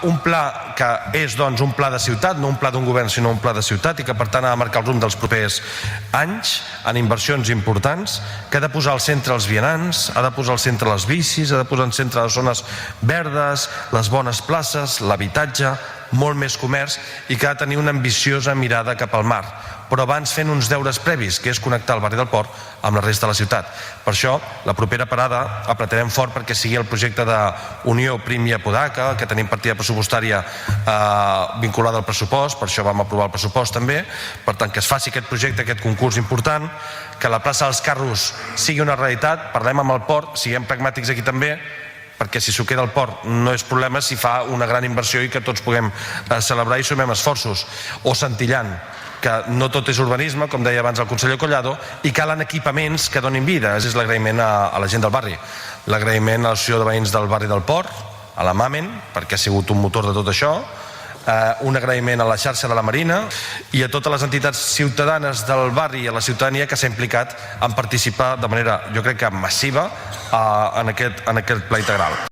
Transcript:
Un pla que és doncs un pla de ciutat, no un pla d'un govern sinó un pla de ciutat, i que per tant ha de marcar el rumb dels propers anys en inversions importants, que ha de posar al centre els vianants, ha de posar al centre les bicis, ha de posar al centre les zones verdes, les bones places, l'habitatge, molt més comerç, i que ha de tenir una ambiciosa mirada cap al mar, però abans fent uns deures previs, que és connectar el barri del Port amb la resta de la ciutat. Per això, la propera parada apretarem fort perquè sigui el projecte d'Unió Prim i Apodaca, que tenim partida pressupostària vinculada al pressupost, per això vam aprovar el pressupost també, per tant que es faci aquest projecte, aquest concurs important, que la plaça dels Carros sigui una realitat, parlem amb el Port, siguem pragmàtics aquí també, perquè si s'ho queda al port no és problema si fa una gran inversió i que tots puguem celebrar i sumem esforços. O Santillan, que no tot és urbanisme, com deia abans el conseller Collado, i calen equipaments que donin vida. És l'agraïment a la gent del barri, l'agraïment a l'associació de veïns del barri del Port, a la Mamen, perquè ha sigut un motor de tot això, un agraïment a la xarxa de la Marina i a totes les entitats ciutadanes del barri i a la ciutadania que s'ha implicat en participar de manera, jo crec que massiva, en aquest pla integral.